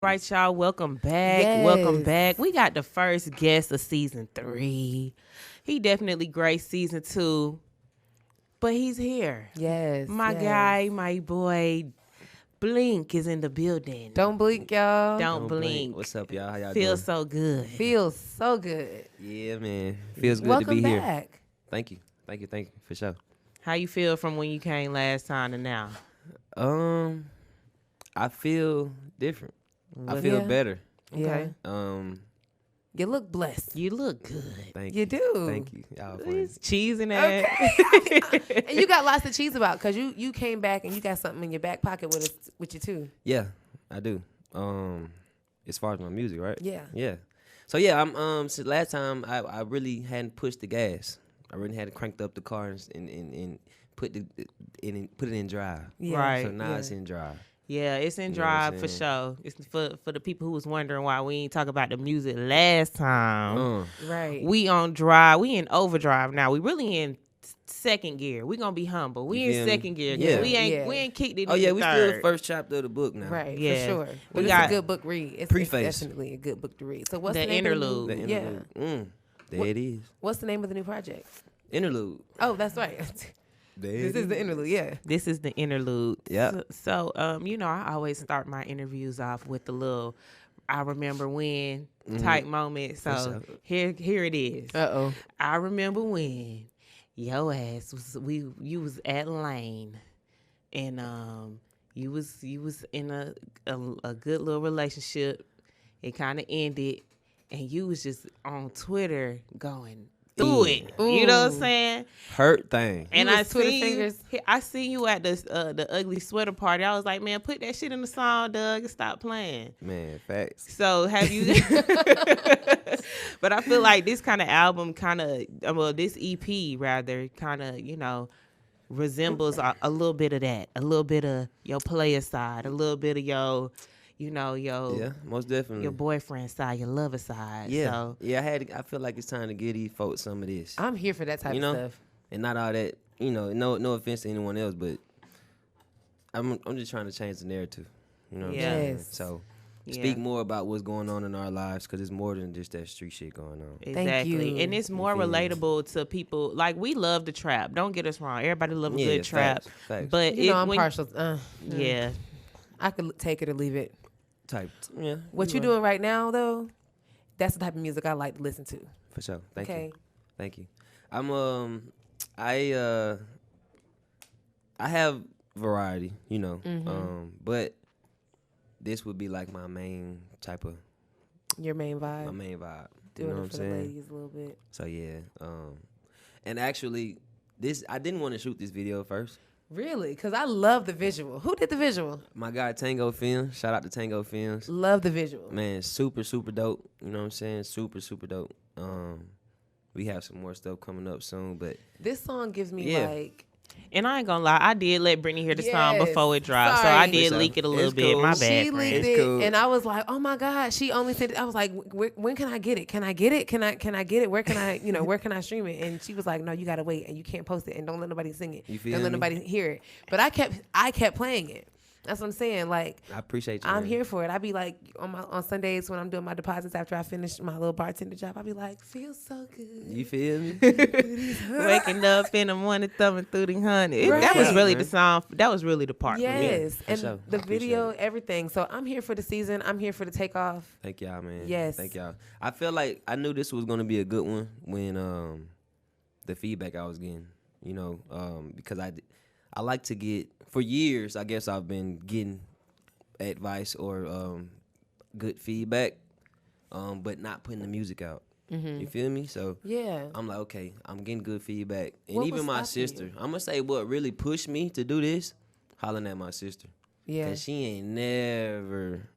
Right, y'all. Welcome back. Yes. Welcome back. We got the first guest of season 3. He definitely graced season 2, but he's here. Yes. My guy, my boy, Bliiinq is in the building. Don't blink, y'all. Don't blink. What's up, y'all? How y'all Feels doing? so good. Feels so good. Yeah, man. Feels good Welcome to be here. back. Thank you, for sure. How you feel from when you came last time to now? I feel different. I feel Yeah. better. Okay. You look blessed. You look good. Thank You you. do. Thank you. Y'all funny. He's cheesing that. And you got lots to cheese about because you came back and you got something in your back pocket with you too. Yeah, I do. As far as my music, right? Yeah. Yeah. So yeah, I'm since last time I really hadn't pushed the gas. I really hadn't cranked up the car and put it in drive. Yeah. Right. So now Yeah. it's in drive. Yeah, it's in You know what I'm drive for saying? sure. It's for the people who was wondering why we ain't talk about the music last time. Right. We on drive. We in overdrive now. We really in second gear. We gonna be humble. We You in feel me? second gear. 'Cause Yeah. we ain't kicked it. Oh yeah, in we third. still the first chapter of the book now. Right, Yeah. for sure. We But it's got a good book read. It's Preface. definitely a good book to read. So what's The the name interlude. Of The the new, interlude. Yeah. There What- it is. What's the name of the new project? Interlude. Oh, that's right. This is the interlude. Yeah. This is the interlude. Yep. So, I always start my interviews off with the little "I remember when" type moment. So sure. here it is. Oh. I remember when your ass you was at Lane, and you was in a good little relationship. It kind of ended, and you was just on Twitter going through it. You know what I'm Ooh. saying? Hurt thing. And You I was Twitter see fingers. I see you at the ugly sweater party. I was like, man, put that shit in the song, Doug, and stop playing. Man, facts. So have you? But I feel like this kind of album, this EP rather, kind of, resembles a little bit of that, a little bit of your player side, a little bit of your, Yeah, most definitely. your boyfriend side, your lover side. Yeah, So yeah. I feel like it's time to give these folks some of this, I'm here for that type You know? of stuff. and not all that. No offense to anyone else, but I'm just trying to change the narrative. You know what I'm saying? Yes. So yeah. speak more about what's going on in our lives, because it's more than just that street shit going on. Exactly. you. And it's more feel me? relatable to people. Like, we love the trap. Don't get us wrong. Everybody love a Yeah, good trap. facts. But You know, I'm when, partial. Yeah. I could take it or leave it. Type. Yeah. What you doing right now, though? That's the type of music I like to listen to. For sure. Thank Okay. you. Thank you. I have variety, but this would be like my main type of Your main vibe. my main vibe. Doing you know it what I'm for saying? the ladies a little bit. So yeah. And actually I didn't want to shoot this video first. Really? Because I love the visual. Who did the visual? My guy Tango Films, shout out to Tango Films. Love the visual. Man, super dope. You know what I'm saying? Super dope. We have some more stuff coming up soon, but This song gives me Yeah. like... And I ain't gonna lie, I did let Brittany hear the song Yes. before it dropped. So Sorry. I did For leak sure. it a little It's bit. cool. My She bad, leaked friend. It's it, cool. and I was like, "Oh my God!" She only sent it. I was like, "When can I get it? Can I get it? Can I get it? Where can I, where can I stream it?" And she was like, "No, you gotta wait, and you can't post it, and don't let nobody sing it. You feel Don't let me? nobody hear it." But I kept playing it. That's what I'm saying. Like, I appreciate you. I'm man. here for it. I be like on Sundays when I'm doing my deposits after I finish my little bartender job. I be like, "Feels so good." You feel me? Waking up in the morning, thumbing through the honey. That was Right. really the song. That was really the part for me. Yes, For and sure. the I appreciate video, it. everything. So I'm here for the season. I'm here for the takeoff. Thank y'all, man. Yes. Thank y'all. I feel like I knew this was gonna be a good one when the feedback I was getting, because I like to get, for years, I guess I've been getting advice or good feedback, but not putting the music out. You feel me? So Yeah. I'm like, okay, I'm getting good feedback. And What even was my stopping sister, you? I'm gonna say what really pushed me to do this, hollering at my sister. Yeah. Cause she ain't never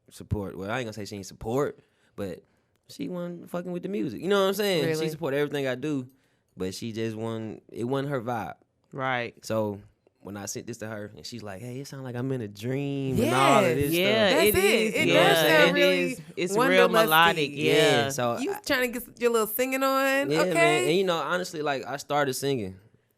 support. Well, I ain't gonna say she ain't support, but she wasn't fucking with the music. You know what I'm saying? Really? She support everything I do, but she just it wasn't her vibe. Right. So when I sent this to her, and she's like, "Hey, it sounds like I'm in a dream and all of Yes. this Yeah, stuff." That's it is. it. It yeah, does sound it really is. It's real wanderlusty. melodic. Yeah. So You trying to get your little singing on? yeah, Okay. man. And honestly, like I started singing,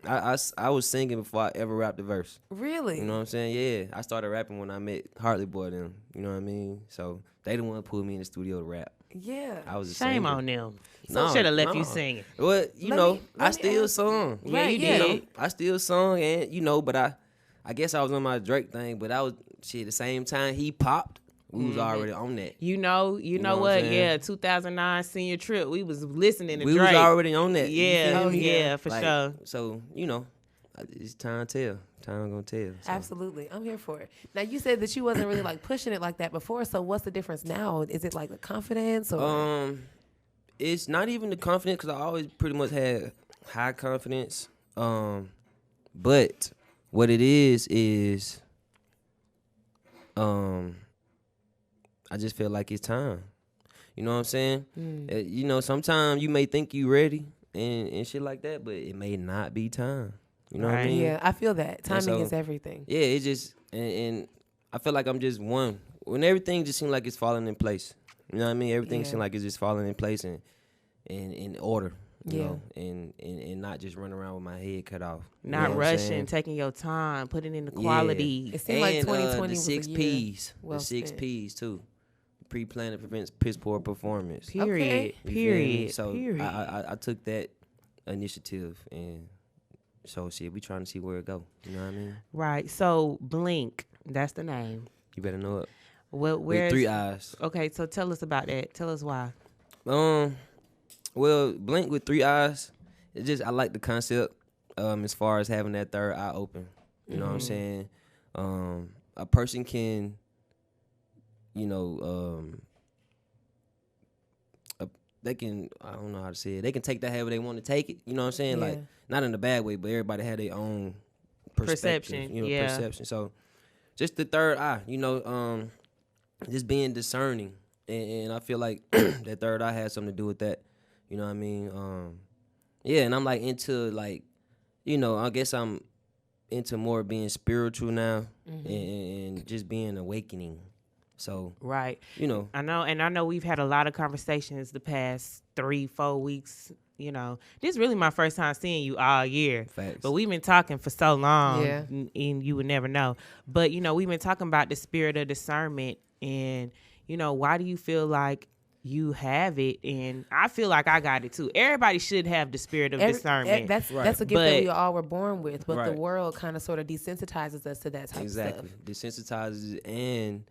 I was singing before I ever rapped a verse. Really? You know what I'm saying? Yeah. I started rapping when I met Hartley Boy them. You know what I mean? So they the one who pulled me in the studio to rap. Yeah. I was a Shame singer. on them. No, Should have left you no. singing. Well, Let I me still ask sung. you. Yeah, Right, you yeah. did. I still sung, and but I guess I was on my Drake thing, but I was the same time he popped, we was already on that. You know know what what? I'm saying? Yeah, 2009 senior trip. We was listening to We Drake. was already on that. You Yeah, feel Oh, me? yeah. for Like, sure. So it's time to tell. Time gonna tell. So. Absolutely. I'm here for it. Now, you said that you wasn't really like pushing it like that before. So what's the difference now? Is it like the confidence or? It's not even the confidence because I always pretty much had high confidence. But what it is I just feel like it's time. You know what I'm saying? Sometimes you may think you ready and shit like that, but it may not be time. You know what I Right. mean? Yeah, I feel that. Timing so- is everything. Yeah, it just and I feel like I'm just one. When everything just seems like it's falling in place. You know what I mean? Everything Yeah. seems like it's just falling in place and in order. You Yeah. know, and not just running around with my head cut off. You Not know what I'm rushing, saying? taking your time, putting in the quality. It seemed like And, 2020 the was six a year P's. well The six spent. P's too. Pre-planning prevents piss poor performance. Period. Okay. You feel me? Period. So period. I took that initiative and so shit, we trying to see where it go. You know what I mean? Right. So Bliiinq, that's the name. You better know it. Well, With where's 3 eyes. Okay, so tell us about that. Tell us why. Well, Bliiinq with 3 eyes. It's just I like the concept. As far as having that third eye open. You know what I'm saying? A person can, they can, I don't know how to say it. They can take that however they want to take it. You know what I'm saying? Yeah. Like not in a bad way, but everybody had their own perspective, Perception, yeah. perception. So just the third eye, just being discerning, and I feel like that third eye has something to do with that. You know what I mean? Yeah, and I'm like into like, I guess I'm into more being spiritual now and just being awakening. So Right. I I know we've had a lot of conversations the past 3-4 weeks. This is really my first time seeing you all year. Facts. But we've been talking for so long, Yeah. and you would never know. But we've been talking about the spirit of discernment, and why do you feel like you have it? And I feel like I got it too. Everybody should have the spirit of discernment. That's Right. a gift that But- we all were born with, but the Right. world kind of sort of desensitizes us to that type exactly of stuff. desensitizes it, and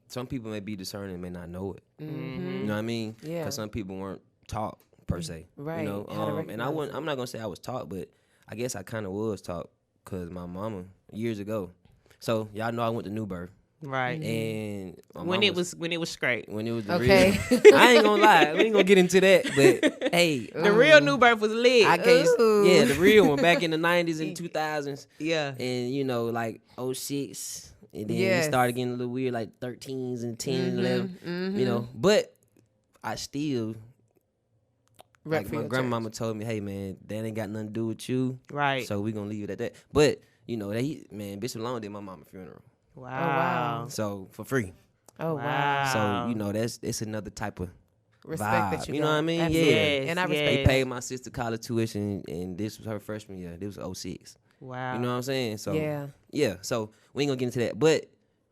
some people may be discerning and may not know it. Mm-hmm. You know what I mean? Yeah. Because some people weren't taught per se. Right, You know, how to and recognize I'm not gonna say I was taught, but I guess I kind of was taught because my mama years ago. So y'all know I went to New Birth, Right. and my When mama it was straight. when it was the Okay. real. I ain't gonna lie, we ain't gonna get into that, but hey, The real New Birth was lit. I can't. Ooh. Yeah, the real one back in the 90s and 2000s. Yeah. And like 06, and then Yes. it started getting a little weird, like 13s and 10s, 11. But I still, Rep like for my your grandmama church. told me, hey man, that ain't got nothing to do with you, Right. so we gonna leave it at that. But Bishop Long did my mama's funeral, Wow. so for free. Oh wow! So it's another type of Respect vibe. that you You know got. what I mean? Absolutely. Yeah. And I Yes, respect They yes. paid my sister college tuition, and this was her freshman year. This was 06. Wow. You know what I'm saying? So Yeah. So we ain't gonna get into that. But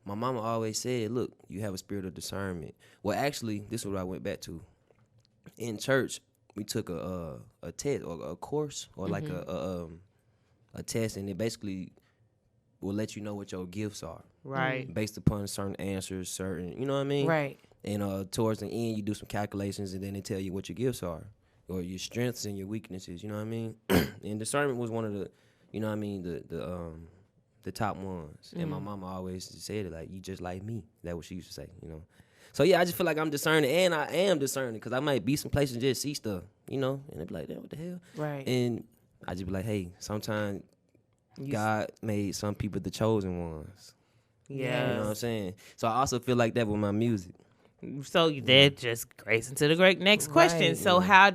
my mama always said, look, you have a spirit of discernment. Well, actually, this is what I went back to. In church, we took a test or a course or like a test, and it basically will let you know what your gifts are Right. based upon certain answers, you know what I mean? Right. And towards the end, you do some calculations, and then they tell you what your gifts are, or your strengths and your weaknesses. You know what I mean? And discernment was one of the, you know what I mean, the top ones. And my mama always said it, like, you just like me. That's what she used to say. So yeah, I just feel like I'm discerning, and I am discerning because I might be some places and just see stuff, and they be like, what the hell? Right. And I just be like, hey, sometimes God made some people the chosen ones. Yeah. You know what I'm saying? So I also feel like that with my music. So that just grace into the great next question. Right. So how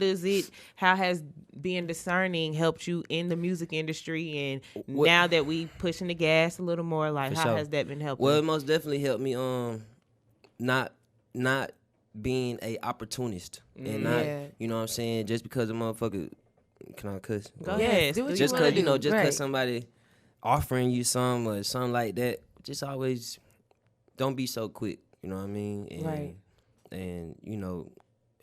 has being discerning helped you in the music industry, and What- now that we pushing the gas a little more, like For how sure. has that been helping? Well, it most definitely helped me not being a opportunist and not, Yeah. you know what I'm saying, just because a motherfucker Can I cuss? Go Yes, ahead. do what Just you wanna cause you know, do. just Right. cause somebody offering you some or something like that, just always don't be so quick. You know what I mean? And, Right. And you know,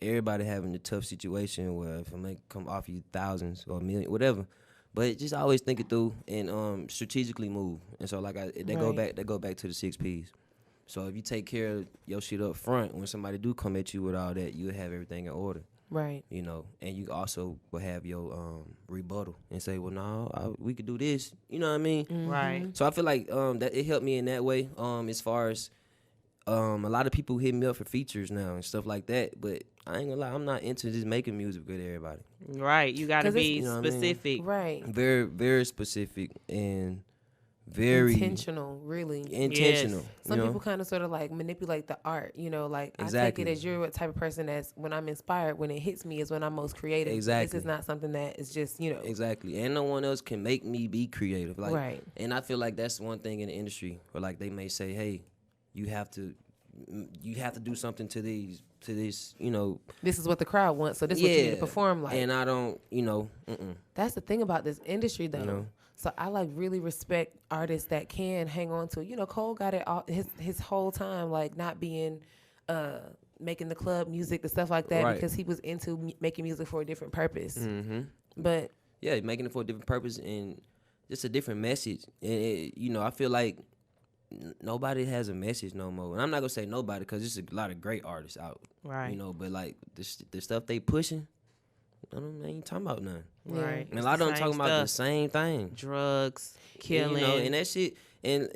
everybody having a tough situation where if I may come offer you thousands or a million, whatever. But just always think it through and strategically move. And so they go Right. back to the 6 P's. So if you take care of your shit up front, when somebody do come at you with all that, you'll have everything in order. Right. You know, and you also will have your rebuttal and say, well, no, we could do this. You know what I mean? Right. So I feel like that it helped me in that way. As far as a lot of people hit me up for features now and stuff like that, but I ain't gonna lie, I'm not into just making music with everybody. Right. You got to 'Cause it's- be You know what I mean? specific. Right. Very, very specific and very Intentional, really. intentional. Yes. Some you know? people kind of sort of like manipulate the art, you know, like Exactly. I take it as you're a type of person that's when I'm inspired, when it hits me is when I'm most creative. Exactly. This is not something that is just, you know. Exactly, and no one else can make me be creative. Like, Right. And I feel like that's one thing in the industry where like they may say, hey, you have to do something to this, you know. This is what the crowd wants, so this is what you need to perform like. And I don't, you know, That's the thing about this industry, though. You know? So I like really respect artists that can hang on to. You know, Cole got it all his whole time, like not being, making the club music, the stuff like that, Right. because he was into making music for a different purpose. Mm-hmm. But Yeah, making it for a different purpose and just a different message. And you know, I feel like nobody has a message no more. And I'm not gonna say nobody because there's a lot of great artists out. Right. You know, but like the stuff they pushing, I ain't talking about nothing. yeah. Right. And a lot of them Same talking about the stuff. same thing. Drugs, And, killing. you know, and that shit, and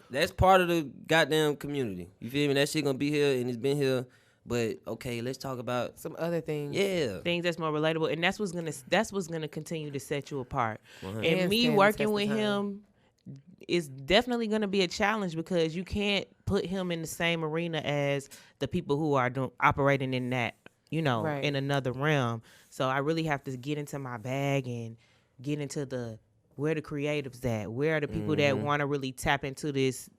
that's part of the goddamn community. You feel me? That shit gonna be here and it's been here. But okay, let's talk about Some other things. yeah. things that's more relatable, and that's what's gonna continue to set you apart. 100. And And me stand the working test with of time. him is definitely gonna be a challenge because you can't put him in the same arena as the people who are operating in that, you know, Right. in another realm. So I really have to get into my bag and get into where the creatives at, where are the people that want to really tap into this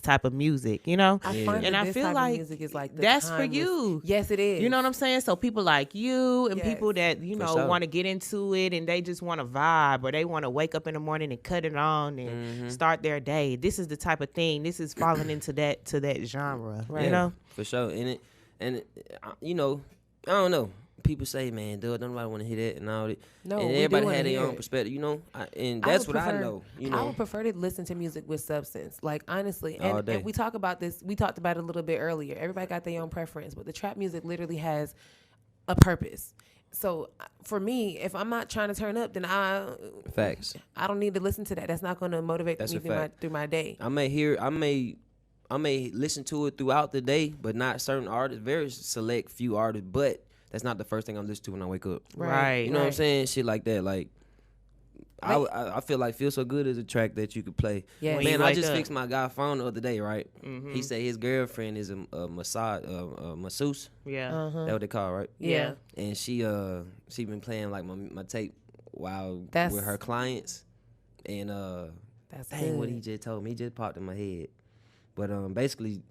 type of music, you know? I Yeah. find And that I this feel type of like music is like the that's for timeless- you. Yes, it is. You know what I'm saying? So people like you and Yes. people that, you For know, sure. want to get into it and they just want to vibe or they want to wake up in the morning and cut it on and start their day. This is the type of thing. This is falling into that genre. Right. You know? For sure. You know, I don't know. People say, man, dude, don't nobody want to hear that and all that. No, and we do everybody wanna had their hear own it. perspective, you know. And I that's would what I prefer- know. You I know, would prefer to listen to music with substance, like honestly. All And, day. and we talk about this. We talked about it a little bit earlier. Everybody got their own preference, but the trap music literally has a purpose. So for me, if I'm not trying to turn up, then facts. I don't need to listen to that. That's not going to motivate That's me a through my fact. through my day. I may listen to it throughout the day, but not certain artists. Very select few artists, but that's not the first thing I'm listening to when I wake up. Right. You know what I'm right. saying? Shit like that. Like, I feel like "Feel So Good" is a track that you could play. Yes. When you Man, I wake just up. fixed my guy phone the other day, right? He said his girlfriend is a masseuse. Yeah. Uh-huh. That's what they call it, right? Yeah. And she been playing like my tape while That's- with her clients. And That's dang, what good. he just told me, he just popped in my head. But basically,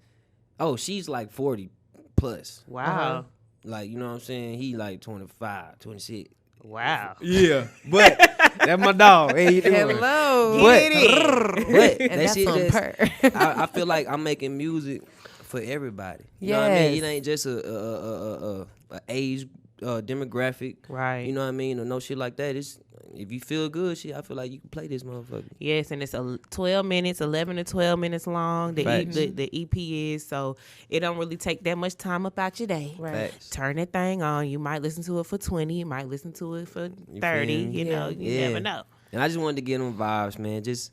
she's like 40 plus. Wow. Like, you know what I'm saying? He like 25, 26. Wow. Yeah, but that's my dog. Hey, you doing? Hello. But, and that that's shit on just, per. I feel like I'm making music for everybody. You know what I mean? Yes. It ain't just a age demographic. Right. You know what I mean? Or no shit like that. It's if you feel good, shit, I feel like you can play this motherfucker. Yes, and it's 12 minutes, 11 to 12 minutes long. The Facts. EP is, so it don't really take that much time up out your day. Right. Facts. Turn that thing on. You might listen to it for 20. You might listen to it for 30. feel me? You know, you Yeah. never know. And I just wanted to get them vibes, man. Just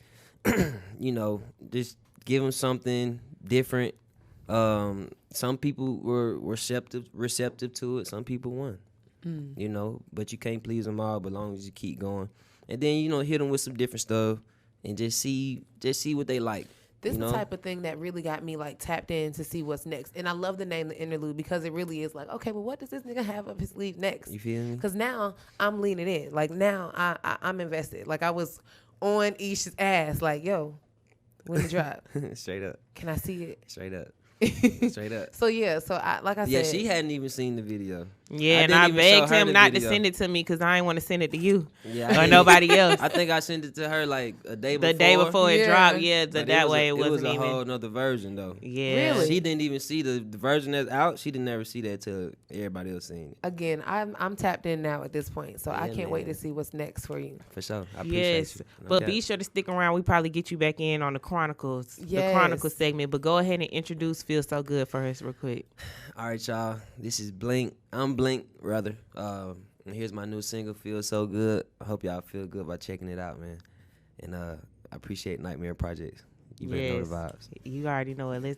you know, just give them something different. Some people were receptive to it. Some people weren't. You know, but you can't please them all. But as long as you keep going, and then you know, hit them with some different stuff, and just see what they like. This you is know? the type of thing that really got me like tapped in to see what's next. And I love the name The Interlude because it really is like, okay, well, what does this nigga have up his sleeve next? You feel me? Because now I'm leaning in. Like now I'm invested. Like I was on Isha's ass. Like, yo, when the drop? Straight up, Can I see it? straight up. Straight up. So yeah, so like I Yeah, said, she hadn't even seen the video. Yeah, and didn't I even show begged her him the not to video. send it to me because I ain't want to send it to you Yeah, I or didn't. nobody else. I think I sent it to her like a day before. The day before it Yeah. dropped, yeah, But that way it it was wasn't a even. whole nother version though. Yeah. Really? She didn't even see the version that's out. She didn't never see that till everybody else seen it. again, I'm tapped in now at this point, so I Yeah, can't wait man. to see what's next for you. For sure. I appreciate Yes, you. No but cap. be sure to stick around. We probably get you back in on the Chronicles, the Yes. Chronicles segment. But go ahead and introduce Feel So Good for us real quick. All right, y'all. This is Bliiinq. I'm Bliiinq, rather. And here's my new single, Feel So Good. I hope y'all feel good by checking it out, man. And I appreciate Nightmare Projects. You better know the vibes. You already know it. Let's do